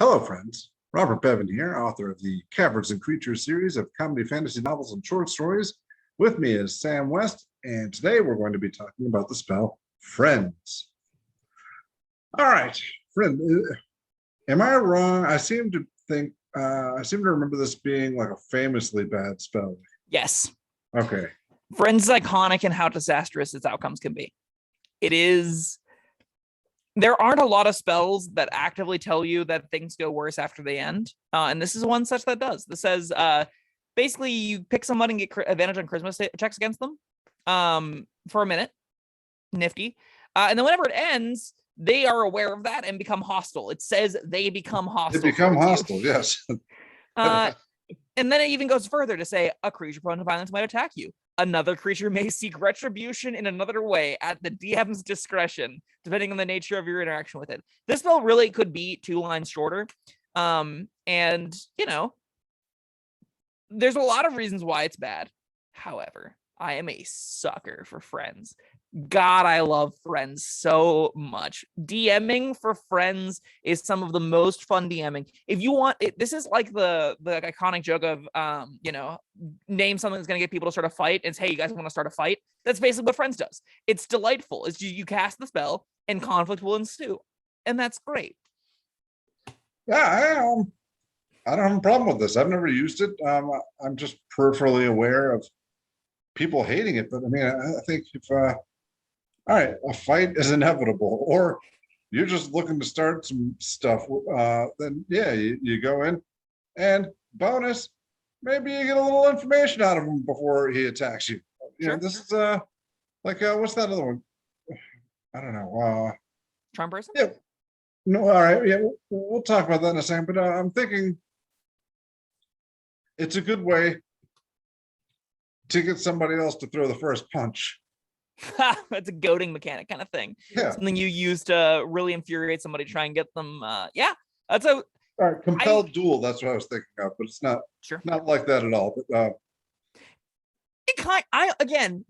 Hello, friends. Robert Bevan here, author of the Caverns and Creatures series of comedy fantasy novels and short stories. With me is Sam West, and today we're going to be talking about the spell Friends. All right, friend, am I wrong? I seem to remember this being like a famously bad spell. Yes. Okay. Friends is iconic in how disastrous its outcomes can be. It is. There aren't a lot of spells that actively tell you that things go worse after they end. And this is one such that does. This says basically you pick somebody and get advantage on charisma checks against them for a minute. Nifty. And then whenever it ends, they are aware of that and become hostile. It says they become hostile. They become hostile, yes. And then it even goes further to say a creature prone to violence might attack you. Another creature may seek retribution in another way at the DM's discretion, depending on the nature of your interaction with it. This spell really could be 2 lines shorter. And, you know, there's a lot of reasons why it's bad. However, I am a sucker for Friends. God, I love Friends so much. DMing for Friends is some of the most fun DMing. If you want it, this is like the iconic joke of name something that's going to get people to start a fight. It's, hey, you guys want to start a fight? That's basically what Friends does. It's delightful. It's you cast the spell and conflict will ensue, and that's great. Yeah, I don't have a problem with this. I've never used it. I'm just peripherally aware of people hating it, but I mean, I think if all right, a fight is inevitable, or you're just looking to start some stuff, then yeah, you go in, and bonus, maybe you get a little information out of him before he attacks you. You know, this is like what's that other one? I don't know. Charm person? Yeah. No, all right. Yeah, we'll talk about that in a second. But I'm thinking it's a good way to get somebody else to throw the first punch. That's a goading mechanic kind of thing. Yeah. Something you use to really infuriate somebody, try and get them. That's a. All right, compelled duel. That's what I was thinking of, but it's not not like that at all.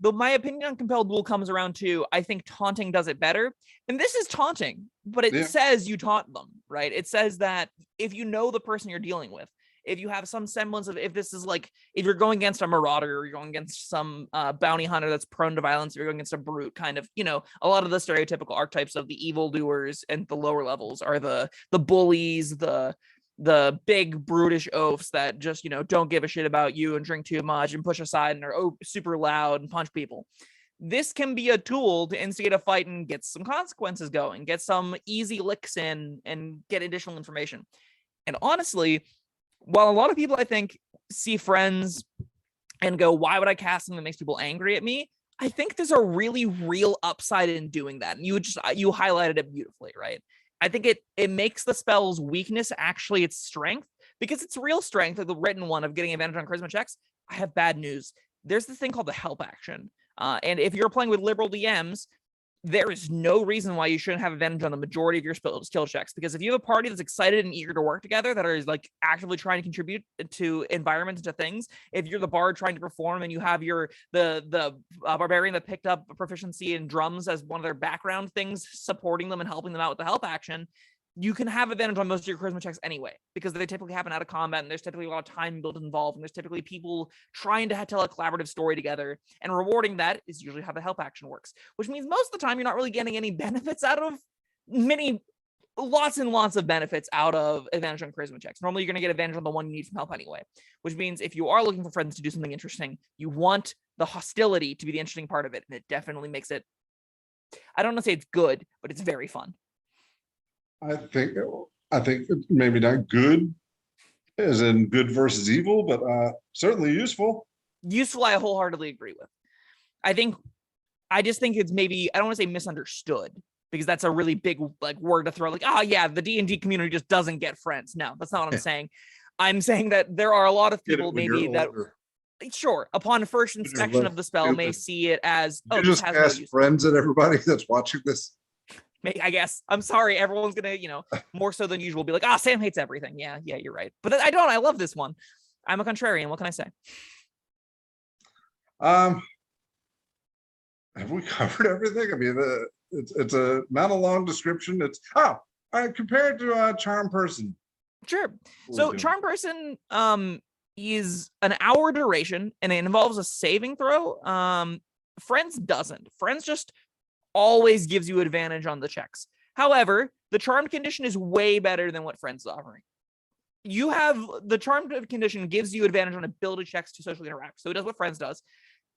But my opinion on compelled duel comes around to, I think taunting does it better, and this is taunting, but it says you taunt them, right? It says that if you know the person you're dealing with, if you have some semblance of, if this is like, if you're going against a marauder, or you're going against some bounty hunter that's prone to violence, if you're going against a brute, kind of, a lot of the stereotypical archetypes of the evildoers and the lower levels are the bullies, the big brutish oafs that just, don't give a shit about you and drink too much and push aside and are super loud and punch people. This can be a tool to instigate a fight and get some consequences going, get some easy licks in, and get additional information. And honestly, while a lot of people, I think, see Friends and go, why would I cast something that makes people angry at me? I think there's a really real upside in doing that. And you highlighted it beautifully, right? I think it makes the spell's weakness actually its strength, because it's real strength, like the written one of getting advantage on charisma checks. I have bad news. There's this thing called the help action. And if you're playing with liberal DMs, there is no reason why you shouldn't have advantage on the majority of your skill checks, because if you have a party that's excited and eager to work together, that are like actively trying to contribute to environments, to things, if you're the bard trying to perform and you have the barbarian that picked up a proficiency in drums as one of their background things, supporting them and helping them out with the help action, you can have advantage on most of your charisma checks anyway, because they typically happen out of combat, and there's typically a lot of time built involved, and there's typically people trying to tell a collaborative story together, and rewarding that is usually how the help action works, which means most of the time you're not really getting any benefits out of lots and lots of benefits out of advantage on charisma checks. Normally you're going to get advantage on the one you need from help anyway, which means if you are looking for Friends to do something interesting, you want the hostility to be the interesting part of it, and it definitely makes it, I don't want to say it's good, but it's very fun. I think maybe not good as in good versus evil, but certainly useful. Useful, I wholeheartedly agree with. I just think it's maybe, I don't want to say misunderstood, because that's a really big word to throw, like, oh yeah, the D&D community just doesn't get Friends. No, that's not what I'm saying. I'm saying that there are a lot of people maybe that sure, upon first inspection of the spell, may see it as, you just cast Friends at everybody that's watching this. I guess. I'm sorry. Everyone's going to, more so than usual, be like, Sam hates everything. Yeah, you're right. But I don't. I love this one. I'm a contrarian. What can I say? Have we covered everything? I mean, it's a not a long description. It's compared to a charm person. Sure. So Charm Person is an hour duration, and it involves a saving throw. Friends doesn't. Friends just always gives you advantage on the checks. However, the charmed condition is way better than what Friends is offering. You have the charmed condition gives you advantage on ability checks to socially interact. So it does what Friends does.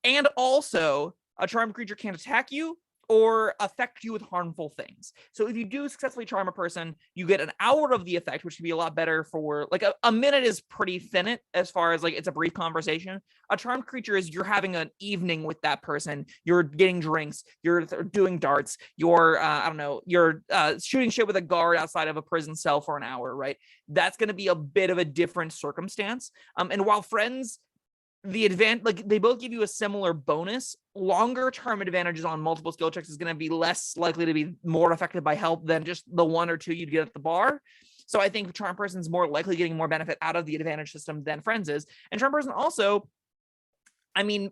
And also, a charmed creature can't attack you or affect you with harmful things. So if you do successfully charm a person, you get an hour of the effect, which can be a lot better for like a minute is pretty thin as far as like it's a brief conversation. A charmed creature is you're having an evening with that person. You're getting drinks. You're doing darts. You're I don't know. You're shooting shit with a guard outside of a prison cell for an hour, right? That's going to be a bit of a different circumstance. And while Friends, the advantage, like they both give you a similar bonus, longer term advantages on multiple skill checks is going to be less likely to be more affected by help than just the one or two you'd get at the bar. So I think Charm Person's more likely getting more benefit out of the advantage system than Friends is. And Charm Person also, I mean,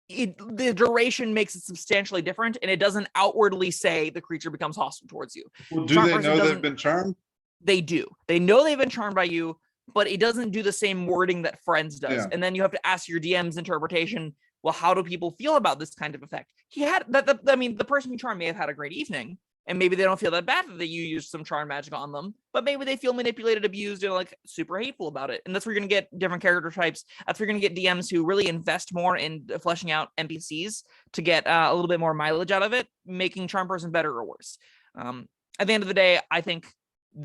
the duration makes it substantially different, and it doesn't outwardly say the creature becomes hostile towards you. Well, do they know they've been charmed? They do. They know they've been charmed by you, but it doesn't do the same wording that Friends does. Yeah. And then you have to ask your DM's interpretation. Well, how do people feel about this kind of effect? He had that. I mean, the person you charm may have had a great evening, and maybe they don't feel that bad that you used some charm magic on them, but maybe they feel manipulated, abused, and like super hateful about it. And that's where you're going to get different character types. That's where you're going to get DMs who really invest more in fleshing out NPCs to get a little bit more mileage out of it, making Charm Person better or worse. At the end of the day, I think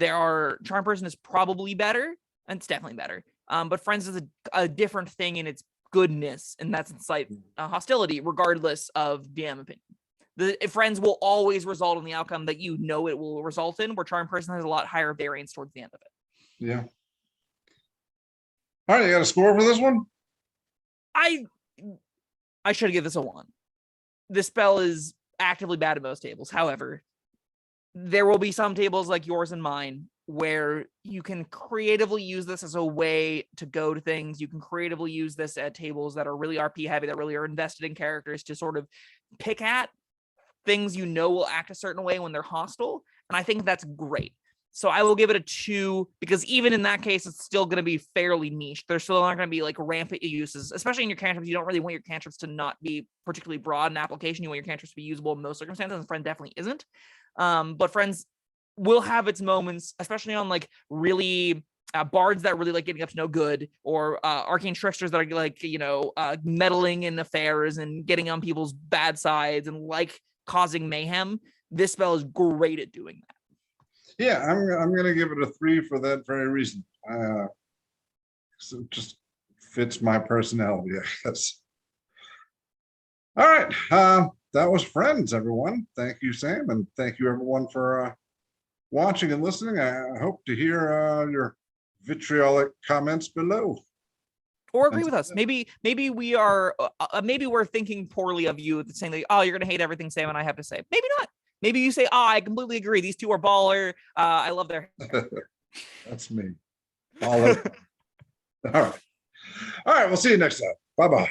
Charm Person is probably better. And it's definitely better. But Friends is a different thing in its goodness, and that's incite hostility, regardless of DM opinion. Friends will always result in the outcome that you know it will result in, where Charm Person has a lot higher variance towards the end of it. Yeah. All right, you got a score for this one? I should give this a 1. This spell is actively bad at most tables. However, there will be some tables like yours and mine where you can creatively use this as a way to go to things. You can creatively use this at tables that are really RP heavy, that really are invested in characters, to sort of pick at things you know will act a certain way when they're hostile. And I think that's great. So I will give it a 2, because even in that case, it's still going to be fairly niche. There's still not going to be like rampant uses, especially in your cantrips. You don't really want your cantrips to not be particularly broad in application. You want your cantrips to be usable in most circumstances, and Friend definitely isn't. But Friends will have its moments, especially on like really bards that really like getting up to no good, or arcane tricksters that are like, meddling in affairs and getting on people's bad sides and like causing mayhem. This spell is great at doing that. Yeah, I'm gonna give it a 3 for that very reason. So it just fits my personality, I guess. All right, that was Friends, everyone. Thank you, Sam, and thank you everyone for watching and listening. I hope to hear your vitriolic comments below, or agree with us. Maybe we are maybe we're thinking poorly of you, saying that, oh, you're gonna hate everything Sam and I have to say. Maybe not. Maybe you say, oh, I completely agree, these two are baller, I love their That's me. All right, we'll see you next time. Bye-bye.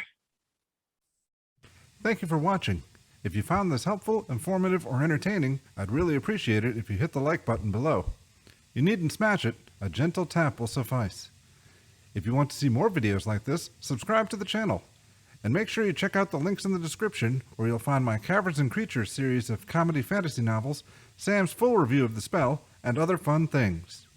Thank you for watching. If you found this helpful, informative, or entertaining, I'd really appreciate it if you hit the like button below. You needn't smash it, a gentle tap will suffice. If you want to see more videos like this, subscribe to the channel. And make sure you check out the links in the description, where you'll find my Caverns Creatures series of comedy fantasy novels, Sam's full review of the spell, and other fun things.